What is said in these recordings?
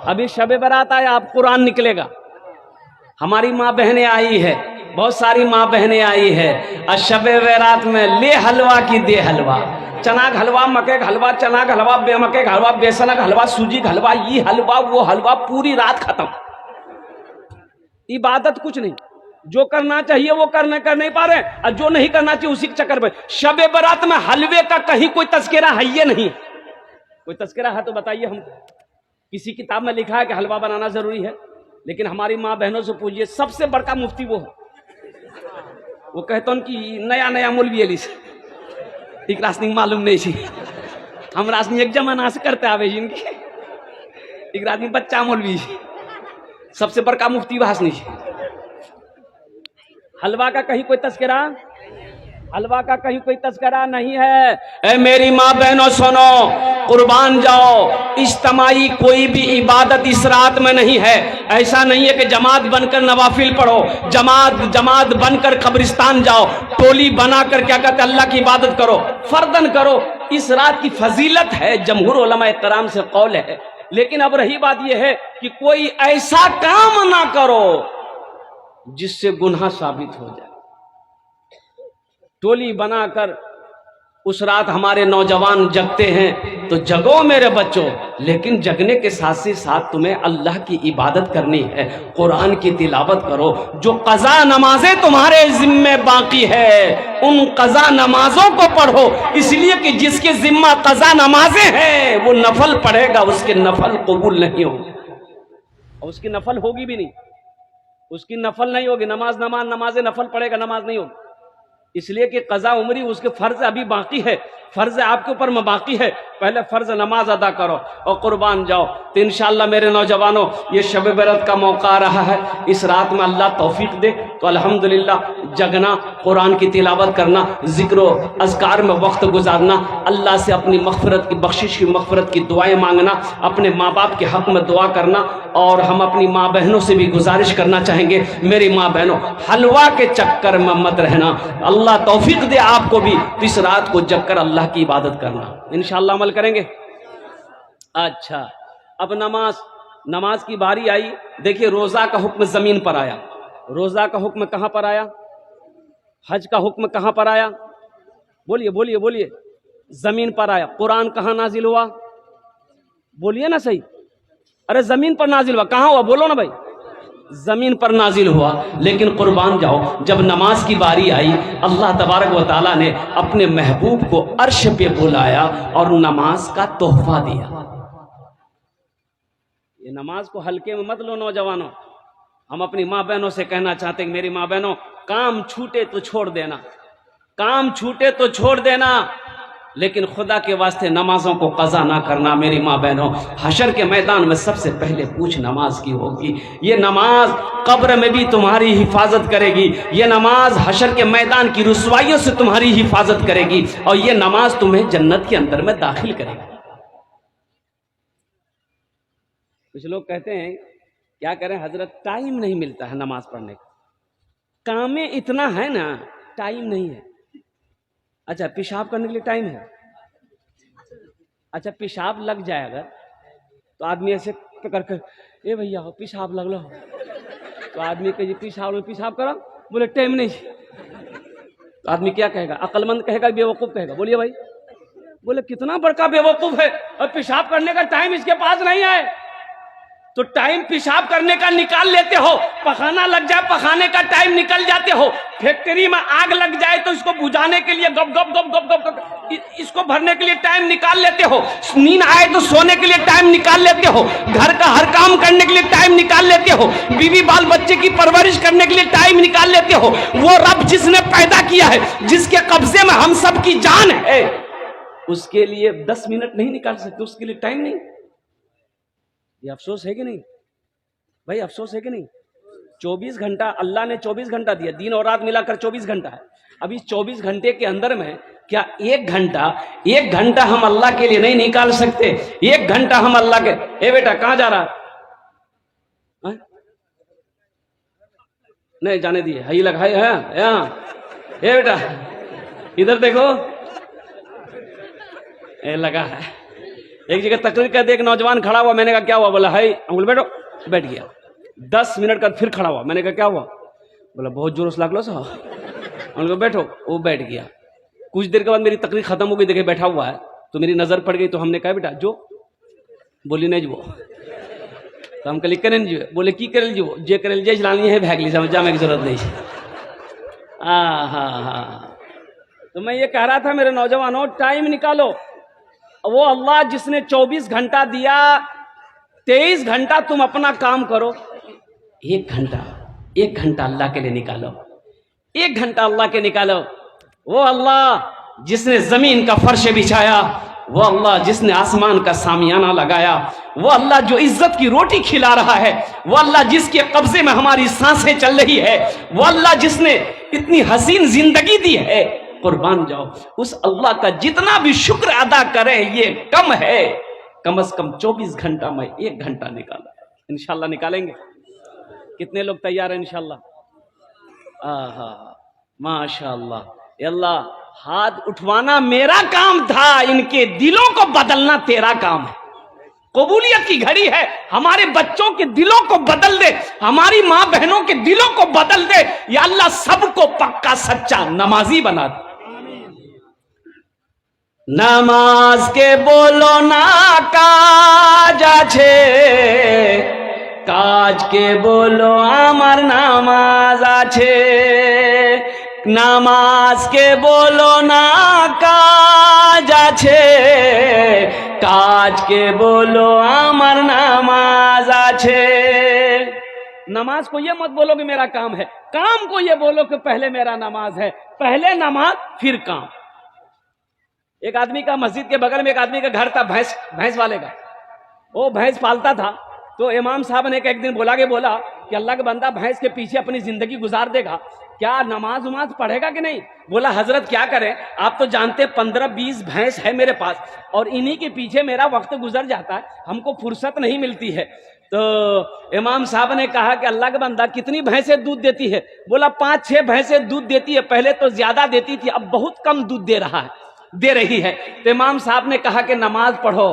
अभी शब बारात आया, अब कुरान निकलेगा। हमारी माँ बहनें आई है, बहुत सारी माँ बहनें आई है, और शब बारात में ले हलवा की दे हलवा, चना का हलवा, मके का हलवा, चना का हलवा, मके का हलवा, बेसन का हलवा, सूजी का हलवा, ये हलवा वो हलवा, पूरी रात खत्म। इबादत कुछ नहीं, जो करना चाहिए वो कर नहीं पा रहे, और जो नहीं करना चाहिए उसी के चक्कर में। शब बारात में हलवे का कहीं कोई तस्करा है ये नहीं, कोई तस्करा है तो बताइए हमको। किसी किताब में लिखा है कि हलवा बनाना जरूरी है, लेकिन हमारी माँ बहनों से पूछिए, सबसे बड़का मुफ्ती वो है, वो कहते हैं कि नया नया मौलवी अली से एक रासनी मालूम नहीं छी, हम रासनी एक जमाना से करते आवे इनकी, एक रासनी बच्चा मौलवी, सबसे बड़का मुफ्ती भाषणी। हलवा का कहीं कोई तस्करा, हलवा का कहीं कोई तस्करा नहीं है। ए मेरी माँ बहनों सुनो, कुर्बान जाओ, इज्तिमाई कोई भी इबादत इस रात में नहीं है। ऐसा नहीं है कि जमात बनकर नवाफिल पढ़ो, जमात बनकर कब्रिस्तान जाओ, टोली बनाकर क्या कहते अल्लाह की इबादत करो, फर्दन करो। इस रात की फजीलत है, जमहूर उलमा इत्तराम से कौल है। लेकिन अब रही बात यह है कि कोई ऐसा काम ना करो जिससे गुनाह साबित हो जाए। टोली बनाकर उस रात हमारे नौजवान जगते हैं, तो जगो मेरे बच्चों, लेकिन जगने के साथ ही साथ तुम्हें अल्लाह की इबादत करनी है, कुरान की तिलावत करो। जो कज़ा नमाजें तुम्हारे जिम्मे बाकी है, उन कज़ा नमाजों को पढ़ो, इसलिए कि जिसके जिम्मा कज़ा नमाजें हैं वो नफल पढ़ेगा, उसके नफल कबूल नहीं होगी, और उसकी नफल होगी भी नहीं, उसकी नफल नहीं होगी। नमाजें नफल पढ़ेगा, नमाज नहीं होगी, इसलिए कि कज़ा उम्री उसके फर्ज अभी बाकी है, फर्ज आपके ऊपर में बाकी है। पहले फर्ज नमाज अदा करो और कुर्बान जाओ। तो इंशाअल्लाह मेरे नौजवानों, ये शब बारात का मौका आ रहा है, इस रात में अल्लाह तौफीक दे तो अल्हम्दुलिल्लाह जगना, कुरान की तिलावत करना, जिक्र अज़कार में वक्त गुजारना, अल्लाह से अपनी मग़फ़िरत की बख्शिश की मग़फ़िरत की दुआएं मांगना, अपने माँ बाप के हक़ में दुआ करना। और हम अपनी माँ बहनों से भी गुजारिश करना चाहेंगे, मेरी माँ बहनों हलवा के चक्कर में मत रहना, अल्लाह तौफीक दे आपको भी, तो इस रात को जग कर अल्लाह की इबादत करना। इंशाअल्लाह अमल करेंगे। अच्छा, अब नमाज की बारी आई। देखिए, रोजा का हुक्म जमीन पर आया, रोजा का हुक्म कहां पर आया, हज का हुक्म कहां पर आया, बोलिए बोलिए बोलिए, जमीन पर आया। कुरान कहां नाजिल हुआ, बोलिए ना सही, अरे जमीन पर नाजिल हुआ, कहां हुआ, बोलो ना भाई, जमीन पर नाजिल हुआ। लेकिन कुर्बान जाओ, जब नमाज की बारी आई, अल्लाह तबारक व तआला ने अपने महबूब को अर्श पे बुलाया और नमाज का तोहफा दिया। ये नमाज को हल्के में मत लो नौजवानों। हम अपनी माँ बहनों से कहना चाहते हैं, मेरी माँ बहनों, काम छूटे तो छोड़ देना, काम छूटे तो छोड़ देना, लेकिन खुदा के वास्ते नमाजों को कज़ा ना करना। मेरी माँ बहनों, हशर के मैदान में सबसे पहले पूछ नमाज की होगी। ये नमाज कब्र में भी तुम्हारी हिफाजत करेगी, ये नमाज हशर के मैदान की रुसवाइयों से तुम्हारी हिफाजत करेगी, और ये नमाज तुम्हें जन्नत के अंदर में दाखिल करेगी। कुछ लोग कहते हैं क्या करें हजरत, टाइम नहीं मिलता है नमाज पढ़ने का, काम में इतना है ना, टाइम नहीं है। अच्छा, पेशाब करने के लिए टाइम है, अच्छा पेशाब लग जाए अगर, तो आदमी ऐसे कर कर, ए भैया पेशाब लग लो, तो आदमी कहे पेशाब करो, बोले टाइम नहीं, तो आदमी क्या कहेगा, अक्लमंद कहेगा, बेवकूफ कहेगा, बोलिए भाई, बोले कितना बड़का बेवकूफ है, और पेशाब करने का टाइम इसके पास नहीं है। तो टाइम पेशाब करने का निकाल लेते हो, पखाना लग जाए पखाने का टाइम निकल जाते हो, फैक्ट्री में आग लग जाए तो इसको बुझाने के लिए गप गप गप गप गप इसको भरने के लिए टाइम निकाल लेते हो, नींद आए तो सोने के लिए टाइम निकाल लेते हो, घर का हर काम करने के लिए टाइम निकाल लेते हो, बीवी बाल बच्चे की परवरिश करने के लिए टाइम निकाल लेते हो। वो रब जिसने पैदा किया है, जिसके कब्जे में हम सब की जान है, उसके लिए 10 मिनट नहीं निकाल सकते, उसके लिए टाइम नहीं। ये अफसोस है कि नहीं भाई, अफसोस है कि नहीं। 24 घंटा अल्लाह ने 24 घंटा दिया, दिन और रात मिलाकर 24 घंटा है। अब इस 24 घंटे के अंदर में क्या एक घंटा हम अल्लाह के लिए नहीं निकाल सकते? एक घंटा हम अल्लाह के, ए बेटा कहां जा रहा है? नहीं जाने दिए, हई लगाए है यहाँ, ए बेटा इधर देखो, ए लगा है, एक जगह तकरीर कर दे, एक नौजवान खड़ा हुआ, मैंने कहा क्या हुआ? बोला है अंकुल बैठो, बैठ गया। 10 मिनट का फिर खड़ा हुआ, मैंने कहा क्या हुआ? बोला बहुत जोर से लागलो सा। अंकुल बैठो, वो बैठ गया। कुछ देर के बाद मेरी तकरीर खत्म हो गई, देखे बैठा हुआ है, तो मेरी नजर पड़ गई, तो हमने कहा बेटा जो बोली नहीं जो, तो हम कल करें जो, बोले की करे जो, जे करे जे चलानी है भागली, समझ जाने की जरूरत नहीं है। हाँ, तो मैं ये कह रहा था मेरे नौजवानों, टाइम निकालो। वो अल्लाह जिसने 24 घंटा दिया, 23 घंटा तुम अपना काम करो। 1 घंटा अल्लाह के लिए निकालो, 1 घंटा अल्लाह के निकालो। वो अल्लाह जिसने जमीन का फर्श बिछाया, वो अल्लाह जिसने आसमान का सामियाना लगाया, वो अल्लाह जो इज्जत की रोटी खिला रहा है, वो अल्लाह जिसके कब्जे में हमारी सांसें चल रही है, वो अल्लाह जिसने इतनी हसीन जिंदगी दी है, कुर्बान जाओ उस अल्लाह का। जितना भी शुक्र अदा करे ये कम है। कम से कम 24 घंटा में 1 घंटा निकाला, इंशाल्लाह निकालेंगे। कितने लोग तैयार हैं इंशाल्लाह? माशाअल्लाह। अल्लाह, हाथ उठवाना मेरा काम था, इनके दिलों को बदलना तेरा काम है। कबूलियत की घड़ी है, हमारे बच्चों के दिलों को बदल दे, हमारी माँ बहनों के दिलों को बदल दे। या अल्लाह सबको पक्का सच्चा नमाजी बना दे। नमाज के बोलो ना काज आछे, काज के बोलो आमार नामाज आछे। नामाज के बोलो ना काज आछे, काज के बोलो आमार नामाज आछे। नमाज को ये मत बोलो कि मेरा काम है, काम को ये बोलो कि पहले मेरा नमाज है। पहले नमाज फिर काम। एक आदमी का मस्जिद के बगल में एक आदमी का घर था, भैंस वाले का। वो भैंस पालता था। तो इमाम साहब ने एक दिन बोला कि अल्लाह का बंदा भैंस के पीछे अपनी जिंदगी गुजार देगा, क्या नमाज उमाज पढ़ेगा कि नहीं? बोला हजरत क्या करें, आप तो जानते 15-20 भैंस है मेरे पास, और इन्हीं के पीछे मेरा वक्त गुजर जाता है, हमको फुर्सत नहीं मिलती है। तो इमाम साहब ने कहा कि अल्लाह का बंदा कितनी भैंसें दूध देती है? बोला 5-6 भैंसें दूध देती है, पहले तो ज्यादा देती थी, अब बहुत कम दूध दे रही है। तो इमाम साहब ने कहा कि नमाज पढ़ो,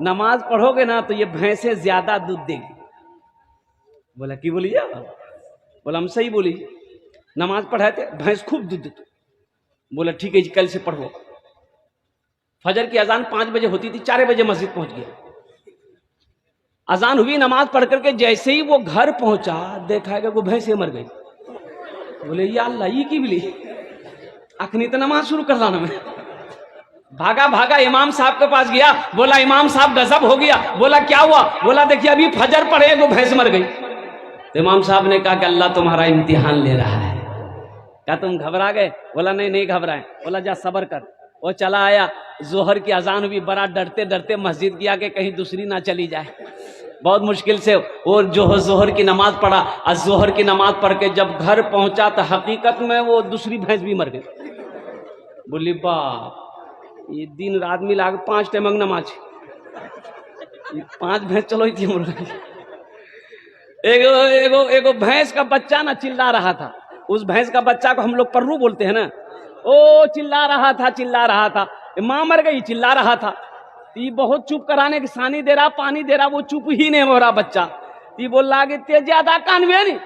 नमाज पढ़ोगे ना तो ये भैंसें ज्यादा दूध देगी। बोला की बोली? बोला हम सही बोली, नमाज पढ़ाए थे, भैंस खूब दूध देती। बोला ठीक है जी, कल से पढ़ो। फजर की अजान 5 बजे होती थी, 4 बजे मस्जिद पहुंच गया। अजान हुई, नमाज पढ़ करके जैसे ही वो घर पहुंचा, देखा कि वो भैंसें मर गई। बोले या अल्लाह, ये की बोली, अखनी तो नमाज शुरू कर लाना। मैं भागा इमाम साहब के पास गया। बोला इमाम साहब गजब हो गया। बोला क्या हुआ? बोला देखिए अभी फजर पढ़े वो भैंस मर गई। तो इमाम साहब ने कहा कि अल्लाह तुम्हारा इम्तिहान ले रहा है। क्या तुम घबरा गए? बोला नहीं घबराए। बोला जा सब्र कर। वो चला आया, जोहर की अजान हुई, बड़ा डरते डरते मस्जिद गया कि कहीं दूसरी ना चली जाए। बहुत मुश्किल से वो जो जोहर की नमाज पढ़ा, और जोहर की नमाज पढ़ के जब घर पहुंचा तो हकीकत में वो दूसरी भैंस भी मर गई। बोली बाप, ये दिन रात मिला के 5 टाइम नमाज, 5 भैंस चलो थी। एगो भैंस का बच्चा ना चिल्ला रहा था। उस भैंस का बच्चा को हम लोग पर्रू बोलते हैं ना, ओ चिल्ला रहा था, माँ मर गई, चिल्ला रहा था। ये बहुत चुप कराने की सानी दे रहा, पानी दे रहा, वो चुप ही नहीं हो रहा बच्चा। ये बोल रहा कि ते ज्यादा कानवे नहीं,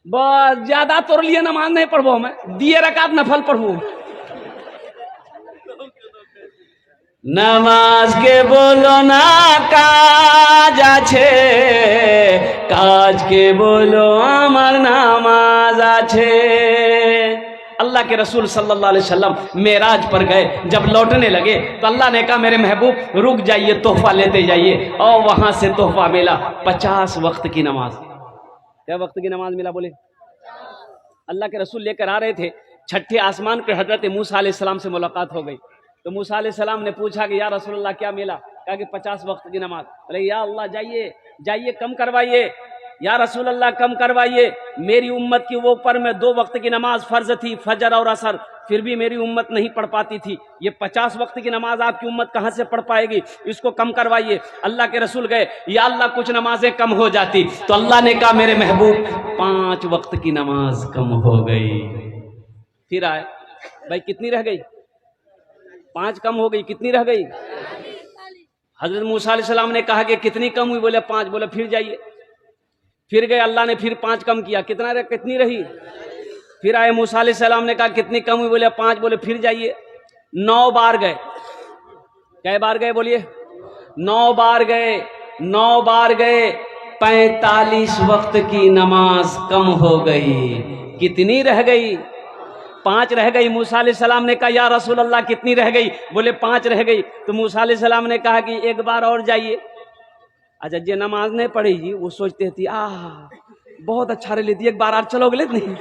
बस ज्यादा तोड़ लिए नमाज नहीं पढ़बो, मैं दिए रकात नफल पढ़बू। नमाज के बोलो ना काज आछे, काज के बोलो आमार नामाज आछे। अल्लाह के रसूल सल्लल्लाहु अलैहि वसल्लम मेराज पर गए, जब लौटने लगे तो अल्लाह ने कहा मेरे महबूब रुक जाइए, तोहफा लेते जाइए। और वहां से तोहफा मिला 50 वक्त की नमाज। क्या वक्त की नमाज मिला? बोले अल्लाह के रसूल लेकर आ रहे थे, छठे आसमान पे हजरत मूसा अलैहिस्सलाम से मुलाकात हो गई। तो मूसा अलैहिस्सलाम ने पूछा कि या रसूलल्लाह क्या मिला? कहा कि 50 वक्त की नमाज। बोले या अल्लाह जाइए कम करवाइए, या रसूलल्लाह कम करवाइए। मेरी उम्मत के ऊपर में 2 वक्त की नमाज फर्ज थी, फजर और असर, फिर भी मेरी उम्मत नहीं पढ़ पाती थी। ये 50 वक्त की नमाज आपकी उम्मत कहां से पढ़ पाएगी? इसको कम करवाइए। अल्लाह के रसूल गए, या अल्लाह कुछ नमाजें कम हो जाती। तो अल्लाह ने कहा मेरे महबूब 5 वक्त की नमाज कम हो गई। फिर आए, भाई कितनी रह गई? 5 कम हो गई, कितनी रह गई? हजरत मूसा अलैहिस्सलाम ने कहा कि कितनी कम हुई? बोले 5। बोले फिर जाइए। फिर गए, अल्लाह ने फिर 5 कम किया। कितनी रही? फिर आए मूसा अलैहिस्सलाम ने कहा कितनी कम हुई? बोले 5। बोले फिर जाइए। 9 बार गए। कै बार गए बोलिए? 9 बार गए। 9 बार गए। 45 वक्त की नमाज कम हो गई। कितनी रह गई? 5 रह गई। मूसा अलैहिस्सलाम ने कहा या रसूल अल्लाह कितनी रह गई? बोले 5 रह गई। तो मूसा अलैहिस्सलाम ने कहा कि एक बार और जाइए। अच्छा, जे नमाज नहीं पढ़ी जी वो सोचते थी बहुत अच्छा रह ली थी, एक बार और चलोगे ले नहीं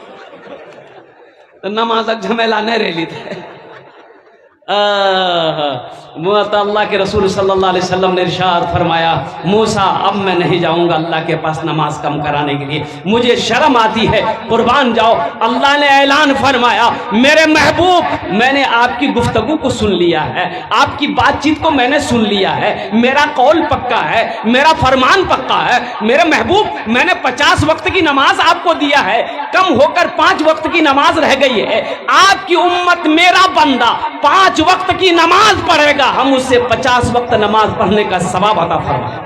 तो नमाज झमेला नहीं रह ली थे। अल्लाह के रसूल सल्लल्लाहु अलैहि वसल्लम ने इरशाद फरमाया, मूसा अब मैं नहीं जाऊंगा अल्लाह के पास नमाज कम कराने के लिए, मुझे शर्म आती है, कुर्बान जाओ। अल्लाह ने ऐलान फरमाया, मेरे महबूब मैंने आपकी गुफ्तगू को सुन लिया है, आपकी बातचीत को मैंने सुन लिया है, मेरा कौल पक्का है, मेरा फरमान पक्का है। मेरे महबूब मैंने 50 वक्त की नमाज आपको दिया है, कम होकर 5 वक्त की नमाज रह गई है। आपकी उम्मत मेरा बंदा 5 वक्त की नमाज पढ़ेगा, हम उससे 50 वक्त नमाज पढ़ने का सवाब अता फरमाए।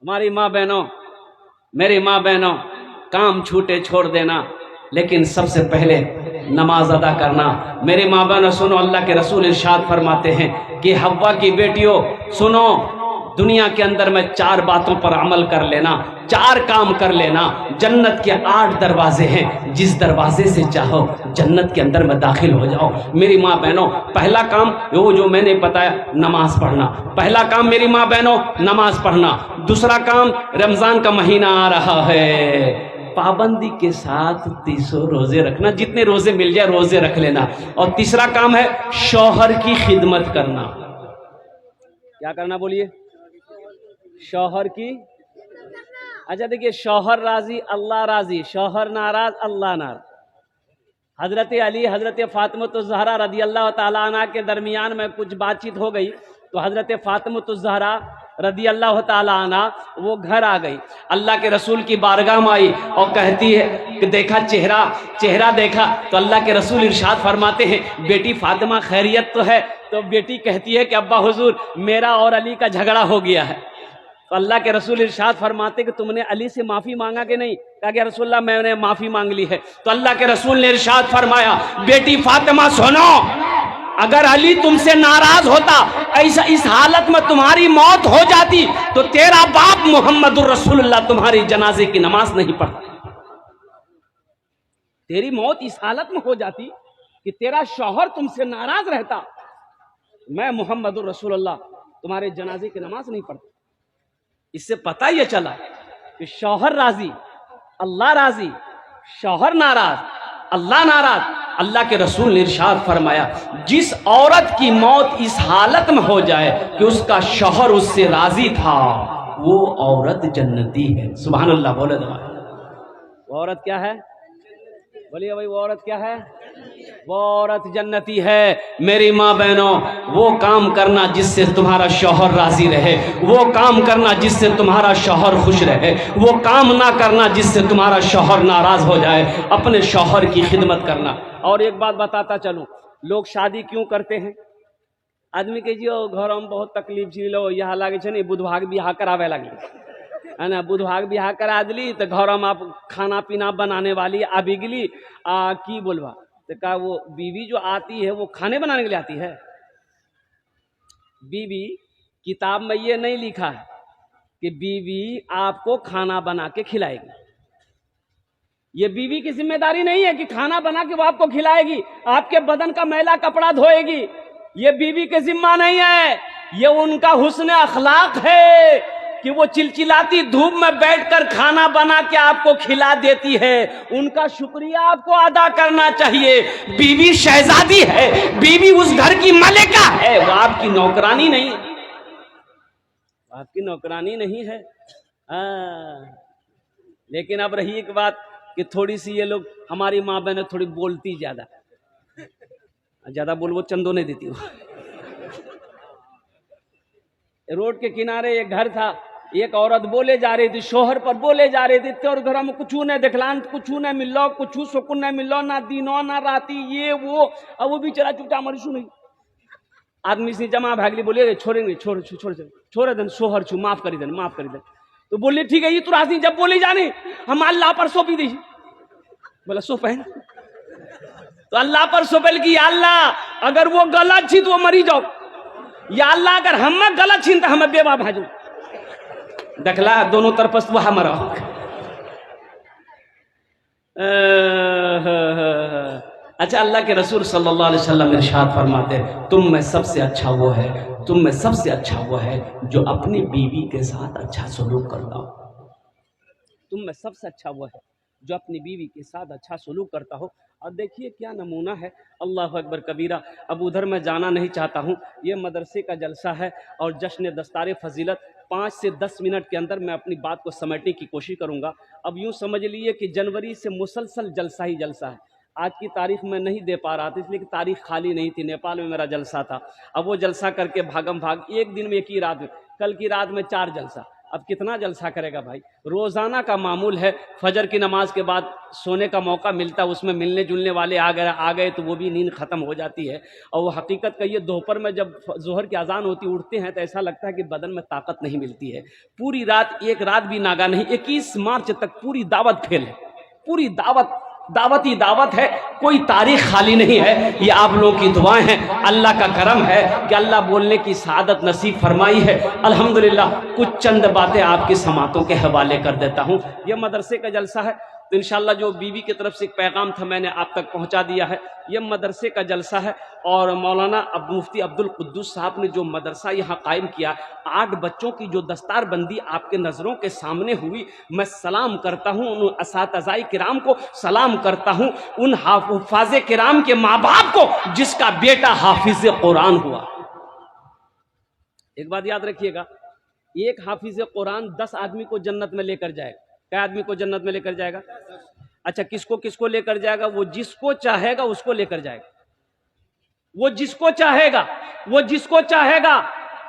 हमारी माँ बहनों, मेरी माँ बहनों, काम छूटे छोड़ देना, लेकिन सबसे पहले नमाज अदा करना। मेरी माँ बहनों सुनो, अल्लाह के रसूल इरशाद फरमाते हैं कि हव्वा की बेटियों सुनो, दुनिया के अंदर में 4 बातों पर अमल कर लेना, 4 काम कर लेना। जन्नत के 8 दरवाजे हैं, जिस दरवाजे से चाहो जन्नत के अंदर में दाखिल हो जाओ। मेरी माँ बहनों, पहला काम वो जो मैंने बताया, नमाज पढ़ना। पहला काम मेरी माँ बहनों, नमाज पढ़ना। दूसरा काम, रमजान का महीना आ रहा है, पाबंदी के साथ 30 रोजे रखना, जितने रोजे मिल जाए रोजे रख लेना। और तीसरा काम है शौहर की खिदमत करना। क्या करना बोलिए? शौहर की। अच्छा देखिए, शौहर राजी अल्लाह राजी, शौहर नाराज अल्लाह नाराज। हजरत अली हजरत फातिमा रदी अल्लाह ताला अन्हा के दरमियान में कुछ बातचीत हो गई, तो हजरत फातिमा रदी अल्लाह ताला अन्हा वो घर आ गई, अल्लाह के रसूल की बारगाह में आई और कहती है कि देखा चेहरा देखा, तो अल्लाह के रसूल इरशाद फरमाते हैं, बेटी फातिमा खैरियत तो है? तो बेटी कहती है कि अब्बा हुजूर मेरा और अली का झगड़ा हो गया है। तो अल्लाह के रसूल इरशाद फरमाते कि तुमने अली से माफी मांगा कि नहीं? कहा कि रसूलल्लाह मैंने माफी मांग ली है। तो अल्लाह के रसूल ने इरशाद फरमाया, बेटी फातिमा सुनो, अगर अली तुमसे नाराज होता, ऐसा इस हालत में तुम्हारी मौत हो जाती, तो तेरा बाप मोहम्मदुर रसूलुल्लाह तुम्हारी जनाजे की नमाज नहीं पढ़ता। तेरी मौत इस हालत में हो जाती कि तेरा शौहर तुमसे नाराज रहता, मैं मोहम्मदुर रसूलुल्लाह तुम्हारे जनाजे की नमाज नहीं पढ़ता। इससे पता यह चला कि शौहर राजी अल्लाह राजी, शौहर नाराज अल्लाह नाराज। अल्लाह के रसूल ने इरशाद फरमाया, जिस औरत की मौत इस हालत में हो जाए कि उसका शौहर उससे राजी था, वो औरत जन्नती है। सुभान अल्लाह बोले दवा। वो औरत क्या है? बोलिए भाई, वो औरत क्या है? वो औरत जन्नती है। मेरी माँ बहनों, वो काम करना जिससे तुम्हारा शौहर राजी रहे, वो काम करना जिससे तुम्हारा शौहर खुश रहे, वो काम ना करना जिससे तुम्हारा शौहर नाराज हो जाए। अपने शौहर की खिदमत करना। और एक बात बताता चलूं, लोग शादी क्यों करते हैं? आदमी के जो घर में बहुत तकलीफ झेलो, यहाँ लागे छे नहीं, बुधभाग बियाह करावे लगी है ना, बुधभाग बियाह करा दिली तो घर में आप खाना पीना बनाने वाली आबी गली की बोलवा, तो का वो बीवी जो आती है वो खाने बनाने के लिए आती है? बीवी, किताब में ये नहीं लिखा है कि बीवी आपको खाना बना के खिलाएगी। ये बीवी की जिम्मेदारी नहीं है कि खाना बना के वो आपको खिलाएगी, आपके बदन का मैला कपड़ा धोएगी। ये बीवी के जिम्मा नहीं है, ये उनका हुस्न अखलाक है कि वो चिलचिलाती धूप में बैठकर खाना बना के आपको खिला देती है। उनका शुक्रिया आपको अदा करना चाहिए। बीवी शहजादी है, बीवी उस घर की मलिका है, वो आपकी नौकरानी नहीं है, आपकी नौकरानी नहीं है। लेकिन अब रही एक बात कि थोड़ी सी ये लोग, हमारी माँ बहन थोड़ी बोलती ज्यादा बोल वो चंदो नहीं देती। रोड के किनारे एक घर था, एक औरत बोले जा रही थी, शोहर पर बोले जा रही थी, तोर घर में कुछ नहीं देखलान, कुछ नहीं मिलो, कुछ सुकून नहीं मिलो, ना दिनो ना राती, ये वो। अब वो बेचारा चुपचाप मरी सुनी। आदमी से जमा भागली, बोले छोड़ेंगे, छोड़ छोड़ छोड़ देन, सोहर छू, माफ करी देन, माफ करी देन। तो बोले ठीक है, ये तो राजी जब बोली जाने हम अल्लाह पर सौंपी दी। बोला सो पहन, तो अल्लाह पर सौंपल की, अल्लाह अगर वो गलत छी तो वो मरी जाओ, या अल्लाह अगर हम गलत छी तो हमें बेवा भाजू। देखला दोनों तरफ वो हमारा। अच्छा, अल्लाह के रसूल सल्लल्लाहु अलैहि वसल्लम इरशाद फरमाते, तुम में सबसे अच्छा वो है, तुम में सबसे अच्छा वो है जो अपनी बीवी के साथ अच्छा सलूक करता हो। तुम में सबसे अच्छा वो है जो अपनी बीवी के साथ अच्छा सलूक करता हो। और देखिए क्या नमूना है, अल्लाह अकबर कबीरा। अब उधर मैं जाना नहीं चाहता हूँ, ये मदरसे का जलसा है और जश्न दस्तार फजीलत। 5 से 10 मिनट के अंदर मैं अपनी बात को समेटने की कोशिश करूँगा। अब यूँ समझ लीजिए कि जनवरी से मुसलसल जलसा ही जलसा है। आज की तारीख मैं नहीं दे पा रहा था इसलिए कि तारीख खाली नहीं थी, नेपाल में मेरा जलसा था। अब वो जलसा करके भागम भाग, एक दिन में एक ही रात में, कल की रात में 4 जलसा। अब कितना जलसा करेगा भाई। रोज़ाना का मामूल है, फजर की नमाज के बाद सोने का मौका मिलता है, उसमें मिलने जुलने वाले आ गए तो वो भी नींद ख़त्म हो जाती है। और वो हकीकत का ये दोपहर में जब जोहर की अजान होती उठते हैं तो ऐसा लगता है कि बदन में ताकत नहीं मिलती है। पूरी रात, एक रात भी नागा नहीं। 21 मार्च तक पूरी दावत फेल है, पूरी दावत दावत ही दावत है, कोई तारीख खाली नहीं है। ये आप लोगों की दुआएं हैं, अल्लाह का करम है कि अल्लाह बोलने की सआदत नसीब फरमाई है। अल्हम्दुलिल्लाह कुछ चंद बातें आपकी समातों के हवाले कर देता हूँ। ये मदरसे का जलसा है तो इंशाल्लाह जो बीवी की तरफ से एक पैगाम था मैंने आप तक पहुँचा दिया है। ये मदरसे का जलसा है और मौलाना मुफ्ती अब्दुल कुद्दूस साहब ने जो मदरसा यहाँ कायम किया, 8 बच्चों की जो दस्तार बंदी आपके नज़रों के सामने हुई, मैं सलाम करता हूँ उन असातिज़ाए किराम को, सलाम करता हूँ उन हुफ़ाज़े किराम के माँ बाप को जिसका बेटा हाफिज़ कुरान हुआ। एक बात याद रखिएगा, एक हाफिज़ कुरान 10 आदमी को जन्नत में लेकर जाएगा। क्या आदमी को जन्नत में लेकर जाएगा? अच्छा, किसको किसको लेकर जाएगा? वो जिसको चाहेगा उसको लेकर जाएगा। वो जिसको चाहेगा, वो जिसको चाहेगा।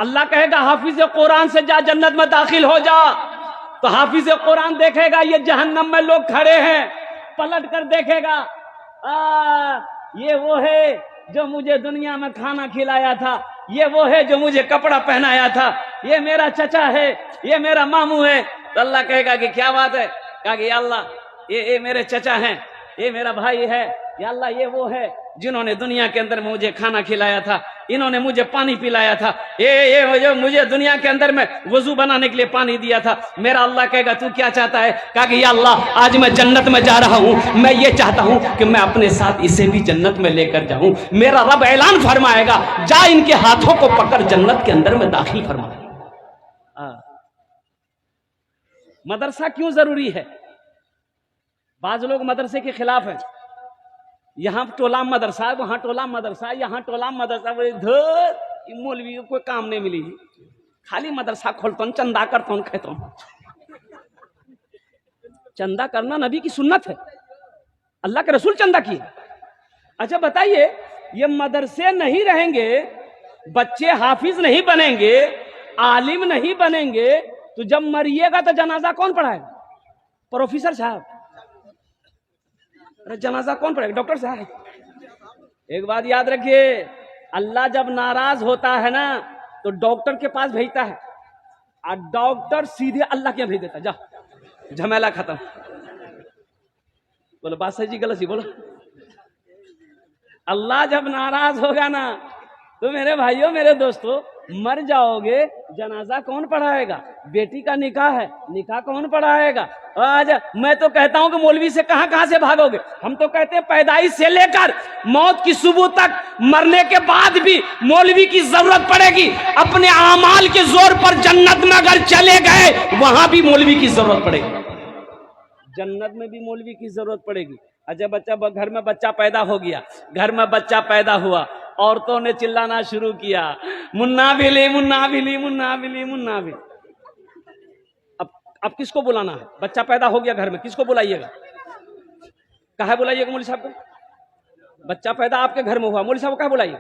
अल्लाह कहेगा हाफिज कुरान से जा, जन्नत में दाखिल हो जा। तो हाफिज कुरान देखेगा ये जहन्नम में लोग खड़े हैं, पलट कर देखेगा, ये वो है जो मुझे दुनिया में खाना खिलाया था, ये वो है जो मुझे कपड़ा पहनाया था, ये मेरा चचा है, ये मेरा मामू है। तो अल्लाह कहेगा कि क्या बात है? कहा कि अल्लाह ये मेरे चचा हैं, ये मेरा भाई है, या अल्लाह ये वो है जिन्होंने दुनिया के अंदर मुझे खाना खिलाया था, इन्होंने मुझे पानी पिलाया था, ये जो मुझे दुनिया के अंदर में वजू बनाने के लिए पानी दिया था। मेरा अल्लाह कहेगा तू क्या चाहता है? कहा कि या अल्लाह आज मैं जन्नत में जा रहा हूँ, मैं ये चाहता हूँ कि मैं अपने साथ इसे भी जन्नत में लेकर जाऊँ। मेरा रब ऐलान फरमाएगा जा इनके हाथों को पकड़ जन्नत के अंदर में दाखिल फरमा। मदरसा क्यों जरूरी है? बाज लोग मदरसे के खिलाफ हैं। यहाँ टोला मदरसा है, वहां टोला मदरसा, यहाँ टोला मदरसा, मौलवी को कोई काम नहीं मिली, खाली मदरसा खोलता हूँ, चंदा करता हूँ, कहता हूँ। चंदा करना नबी की सुन्नत है, अल्लाह के रसूल चंदा किए। अच्छा बताइए, ये मदरसे नहीं रहेंगे, बच्चे हाफिज नहीं बनेंगे, आलिम नहीं बनेंगे, तो जब मरिएगा तो जनाजा कौन पढ़ाएगा? प्रोफेसर साहब। अरे जनाजा कौन पढ़ेगा? डॉक्टर साहब। एक बात याद रखिए, अल्लाह जब नाराज होता है ना तो डॉक्टर के पास भेजता है और डॉक्टर सीधे अल्लाह के भेज देता, जा झमेला खत्म। बोलो बात सही जी गलत जी? बोलो। अल्लाह जब नाराज होगा ना तो मेरे भाइयों मेरे दोस्तों, मर जाओगे, जनाजा कौन पढ़ाएगा? बेटी का निकाह है, निकाह कौन पढ़ाएगा? आज मैं तो कहता हूं कि मौलवी से कहां से भागोगे? हम तो कहते हैं पैदाइश से लेकर मौत की सुबह तक, मरने के बाद भी मौलवी की जरूरत पड़ेगी। अपने आमाल के जोर पर जन्नत में अगर चले गए, वहां भी मौलवी की जरूरत पड़ेगी, जन्नत में भी मौलवी की जरूरत पड़ेगी। अच्छा, बच्चा घर में बच्चा पैदा हो गया, घर में बच्चा पैदा हुआ, औरतों ने चिल्लाना शुरू किया, मुन्ना बिली मुन्ना बिली मुन्ना बिली मुन्ना बिली। अब किसको बुलाना है? बच्चा पैदा हो गया घर में, किसको बुलाइएगा? कहा बुलाइएगा? मौलवी साहब को। बच्चा पैदा आपके घर में हुआ, मौलवी साहब को कहा बुलाइए?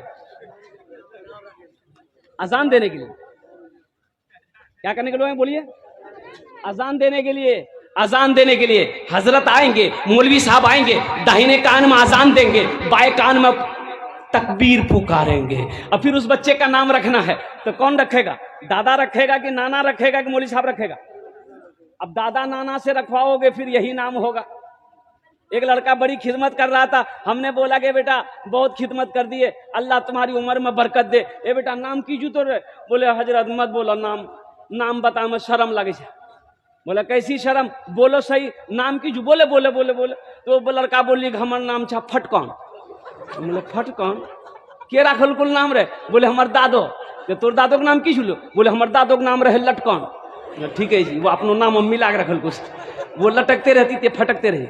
अजान देने के लिए। क्या करने के लिए बोलिए? अजान देने के लिए। अजान देने के लिए हजरत आएंगे, मौलवी साहब आएंगे, दाहिने कान में अजान देंगे, बाएं कान में तकबीर पुकारेंगे। और फिर उस बच्चे का नाम रखना है तो कौन रखेगा? दादा रखेगा कि नाना रखेगा कि मौलवी साहब रखेगा? अब दादा नाना से रखवाओगे फिर यही नाम होगा। एक लड़का बड़ी खिदमत कर रहा था, हमने बोला कि बेटा बहुत खिदमत कर दिए, अल्लाह तुम्हारी उम्र में बरकत दे। ए बेटा नाम कीजू तो रे? बोले हजरत मत बोलो नाम, नाम बता में शर्म लगे। बोला कैसी शर्म? बोलो सही नाम कीजू। बोले बोले बोले बोले तो वो लड़का बोली हमार नाम छा फटकन। बोले फटकन के राखल कुल नाम रे? बोले हमार दादो। तो तोर दादो के नाम की छुलो? बोले हमार दादो के नाम रहे लटकन। ठीक है जी, वो अपनो नाम मिला के रखल कुछ, वो लटकते रहती थे फटकते रही।